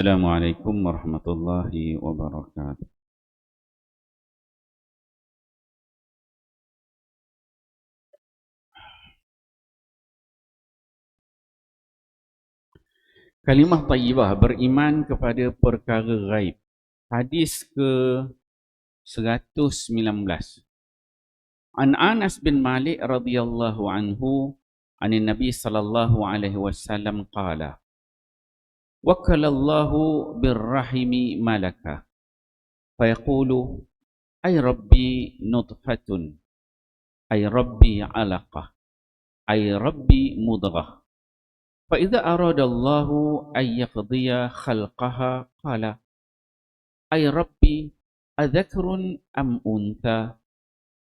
Assalamualaikum warahmatullahi wabarakatuh. Kalimah tayyibah, beriman kepada perkara gaib. Hadis ke 119. An Anas bin Malik radhiyallahu anhu an Nabi sallallahu alaihi wasallam qala Wakalallahu birrahimi malaka fayaqulu ay rabbi nutfatun ay rabbi alaqah ay rabbi mudghah. فإذا أراد الله أن يقضي خلقها قال أي ربي أذكر أم أنثى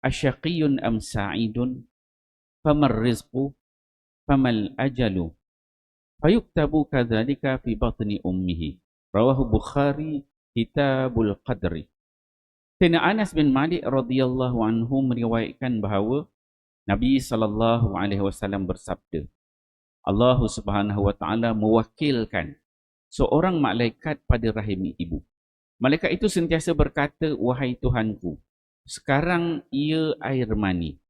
أشقي أم سعيد فما الرزق فما الأجل فيكتب كذلك في بطن أمه. رواه Bukhari Kitabul Qadri. Sayyidina Anas bin Malik radhiyallahu anhu meriwayatkan bahawa Nabi sallallahu alaihi wasallam bersabda, Allah Subhanahu wa taala mewakilkan seorang malaikat pada rahim ibu. Malaikat itu sentiasa berkata, wahai Tuhanku, sekarang ia air mani.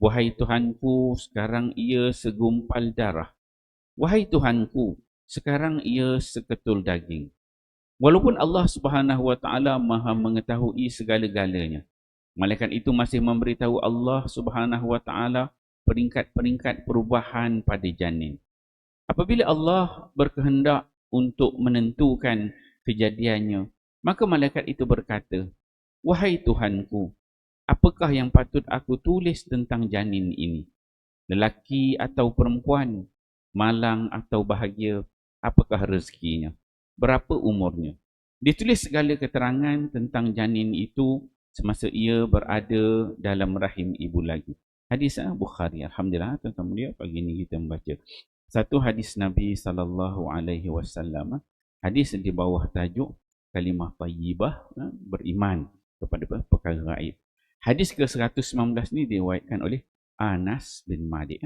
Wahai Tuhanku, sekarang ia segumpal darah. Wahai Tuhanku, sekarang ia seketul daging. Walaupun Allah Subhanahu wa taala Maha mengetahui segala-galanya, malaikat itu masih memberitahu Allah Subhanahu wa taala peringkat-peringkat perubahan pada janin. Apabila Allah berkehendak untuk menentukan kejadiannya, maka malaikat itu berkata, wahai Tuhanku, apakah yang patut aku tulis tentang janin ini? Lelaki atau perempuan? Malang atau bahagia? Apakah rezekinya? Berapa umurnya? Ditulis segala keterangan tentang janin itu semasa ia berada dalam rahim ibu lagi. Hadis Bukhari. Alhamdulillah, tuan-tuan mulia, pagi ini kita membaca satu hadis Nabi sallallahu alaihi wasallam. Hadis di bawah tajuk kalimah tayyibah, beriman kepada perkara gaib. Hadis ke-119 ni diriwayatkan oleh Anas bin Malik.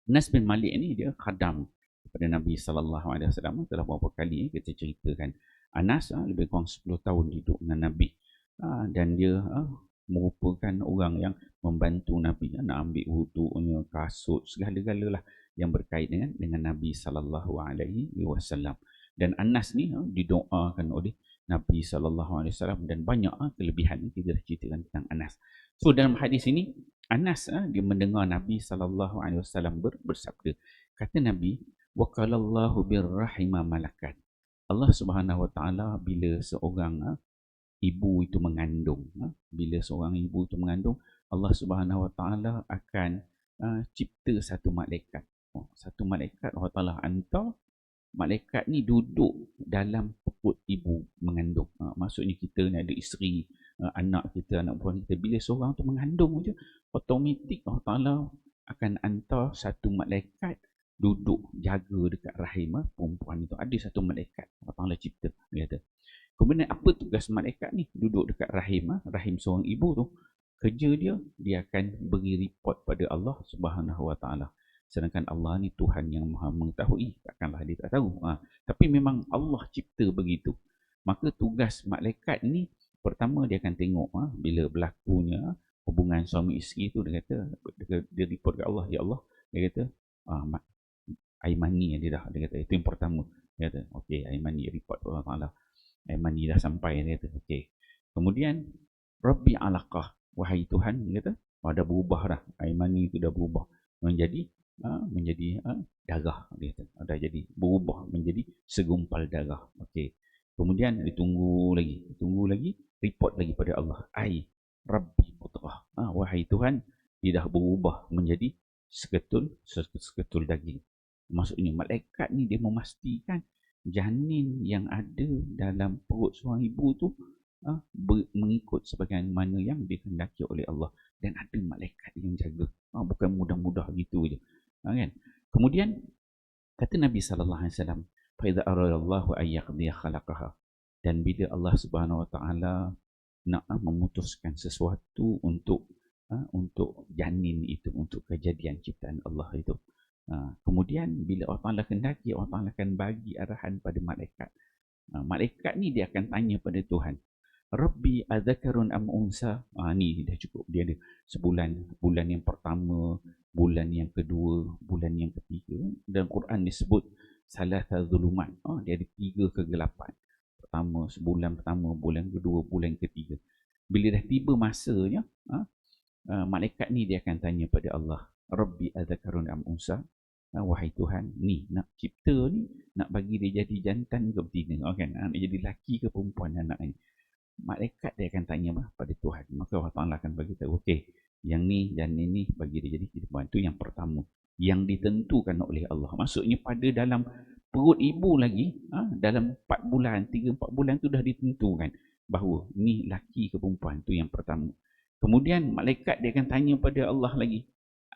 Anas bin Malik ni dia khadam kepada Nabi sallallahu alaihi wasallam. Telah beberapa kali kita ceritakan Anas lebih kurang 10 tahun hidup dengan Nabi. Dan dia merupakan orang yang membantu Nabi nak ambil wudu'nya, kasut, segala-gala lah yang berkait dengan Nabi sallallahu alaihi wasallam. Dan Anas ni didoakan oleh Nabi sallallahu alaihi wasallam dan banyak kelebihan kita dah ceritakan tentang Anas. So dalam hadis ini Anas dia mendengar Nabi sallallahu alaihi wasallam bersabda. Kata Nabi, waqalallahu birrahima malakat. Allah Subhanahu wa taala bila seorang ibu itu mengandung, bila seorang ibu itu mengandung, Allah Subhanahu wa taala akan cipta satu malaikat. Satu malaikat Allah Taala hantar, malaikat ni duduk dalam perut ibu mengandung. Maksudnya kita ni ada isteri, anak kita, anak perempuan kita, bila seorang tu mengandung je, automatik Allah Taala akan hantar satu malaikat duduk jaga dekat rahim perempuan itu. Ada satu malaikat Allah Taala cipta, dia kata. Kemudian apa tugas malaikat ni? Duduk dekat rahim seorang ibu tu. Kerja dia akan beri report pada Allah Subhanahu wa taala. Sedangkan Allah ni Tuhan yang Maha mengetahui, takkanlah dia tak tahu. Tapi memang Allah cipta begitu. Maka tugas malaikat ni, pertama dia akan tengok bila berlakunya hubungan suami isteri tu, dia kata, dia report ke Allah, ya Allah, dia kata, air mani dia dah, dia kata, itu yang pertama. Dia kata, okey, air mani report ke Allah Ta'ala. Air mani dah sampai, dia kata, okey. Kemudian, Rabbi alaqah, wahai Tuhan, dia kata, dah berubah dah, air mani tu dah berubah menjadi darah, dia kata, dah jadi berubah menjadi segumpal darah. Okey. Kemudian ditunggu lagi, report lagi pada Allah. Ai Rabbi putrah, wahai Tuhan, dia dah berubah menjadi seketul daging. Maksudnya malaikat ni dia memastikan janin yang ada dalam perut seorang ibu tu mengikut sebagaimana yang dikehendaki oleh Allah, dan ada malaikat yang jaga. Bukan mudah-mudah gitu je. Kan? Kemudian kata Nabi sallallahu alaihi wasallam, fa idza aradallahu ay yaqdiya khalaqaha, dan bila Allah Subhanahu wa taala nak memutuskan sesuatu untuk janin itu, untuk kejadian ciptaan Allah itu, kemudian bila Allah Taala kehendaki, Allah Taala akan bagi arahan pada malaikat. malaikat ni dia akan tanya pada Tuhan, Rabbi adzakarun am unsa? Ni dah cukup. Dia ada sebulan, bulan yang pertama, bulan yang kedua, bulan yang ketiga. Dalam Quran disebut salatha zulumat. Dia ada 3 kegelapan. Pertama, sebulan pertama, bulan kedua, bulan ketiga. Bila dah tiba masanya, malaikat ni dia akan tanya pada Allah, Rabbi adzakarun am unsa? Wahai Tuhan, ni nak cipta ni, nak bagi dia jadi jantan ke betina, kan? Nak jadi lelaki ke perempuan anak ni. Malaikat dia akan tanya pada Tuhan. Maka Allah Ta'ala akan bagi tahu, okey, yang ni dan ini bagi dia jadi perempuan. Itu yang pertama, yang ditentukan oleh Allah. Maksudnya pada dalam perut ibu lagi, dalam 4 bulan, 3-4 bulan tu dah ditentukan bahawa ni laki ke perempuan. Itu yang pertama. Kemudian malaikat dia akan tanya pada Allah lagi,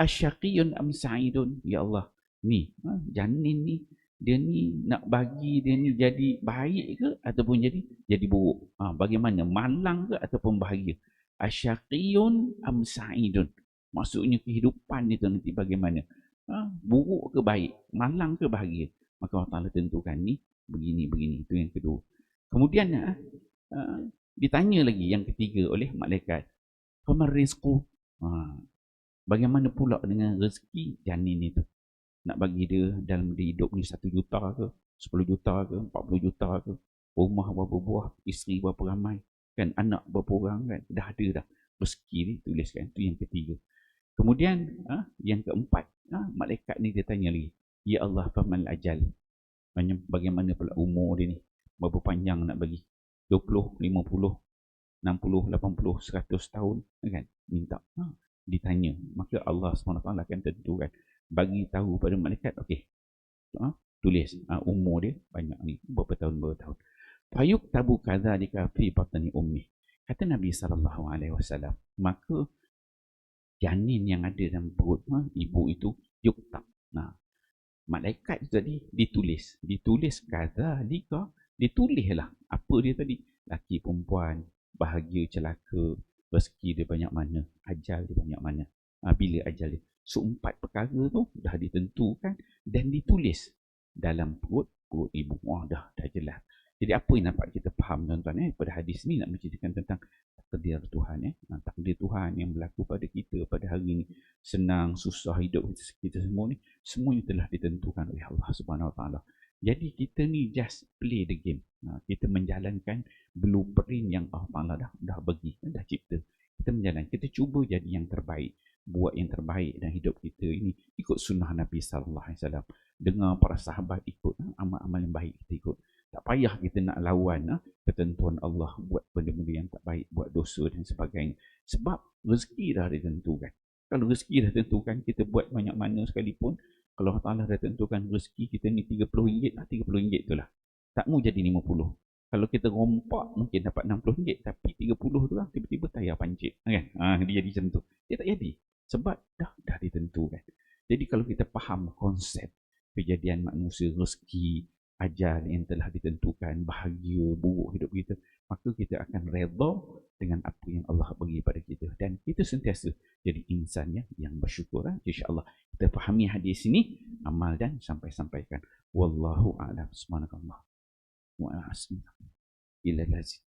asyaqiyun am sa'idun? Ya Allah, ni janin ni, dia ni nak bagi dia ni jadi baik ke ataupun jadi buruk? Bagaimana? Malang ke ataupun bahagia? Asyaqiyun am sa'idun? Maksudnya kehidupan itu nanti bagaimana? Buruk ke baik? Malang ke bahagia? Maka Allah Ta'ala tentukan ni begini-begini. Itu yang kedua. Kemudian ditanya lagi yang ketiga oleh malaikat, famar rizqu? Bagaimana pula dengan rezeki janin itu? Nak bagi dia dalam dia hidup ni 1 juta ke, 10 juta ke, 40 juta ke, rumah berapa buah, isteri berapa ramai, kan, anak berapa orang, kan, dah ada dah rezeki ni tuliskan. Itu yang ketiga. Kemudian yang keempat, malaikat ni dia tanya lagi, ya Allah, famal ajal? Bagaimana pula umur dia ni, berapa panjang nak bagi? 20, 50, 60, 80, 100 tahun, kan, minta, ditanya. Maka Allah SWT akan tentukan, bagi tahu pada malaikat, okey, tulis umur dia banyak ni, berapa tahun. Fayuk tabu kadzalika fi batni ummi. Kata Nabi SAW, maka janin yang ada dalam perut ibu itu yuktab. Malaikat tadi ditulis kadzalika, ditulislah apa dia tadi, laki perempuan, bahagia celaka, rezeki dia banyak mana, ajal dia banyak mana, bila ajal dia. So 4 perkara tu dah ditentukan dan ditulis dalam perut ibu. Dah jelas. Jadi apa yang dapat kita faham, tuan-tuan, pada hadis ni nak menceritakan tentang takdir Tuhan. Takdir Tuhan yang berlaku pada kita pada hari ni. Senang, susah hidup kita semua ni, semuanya telah ditentukan oleh Allah Subhanahu Wa Taala. Jadi kita ni just play the game. Kita menjalankan blueprint yang Allah Taala dah bagi, dah cipta. Kita menjalankan, kita cuba jadi yang terbaik, buat yang terbaik dalam hidup kita ini, ikut sunnah Nabi SAW. Dengar para sahabat, ikut amal-amal yang baik kita ikut. Tak payah kita nak lawan ketentuan Allah, buat benda-benda yang tak baik, buat dosa dan sebagainya. Sebab rezeki dah ditentukan. Kalau rezeki dah tentukan, kita buat banyak mana sekalipun, kalau Allah Ta'ala dah tentukan rezeki kita ni RM30, RM30 tu lah. Tak mau jadi 50. Kalau kita rompak mungkin dapat RM60, tapi 30 tu lah tiba-tiba tayar pancit, kan? Dia jadi macam tu. Dia tak jadi. Sebab dah ditentukan. Jadi kalau kita faham konsep kejadian manusia, rezeki, ajal yang telah ditentukan, bahagia, buruk hidup kita, maka kita akan redha dengan apa yang Allah bagi pada kita. Dan kita sentiasa jadi insan yang bersyukur. InsyaAllah kita fahami hadis ini, amal dan sampaikan. Wallahu a'lam. Subhanakallah wa a'lam. Ila lazim.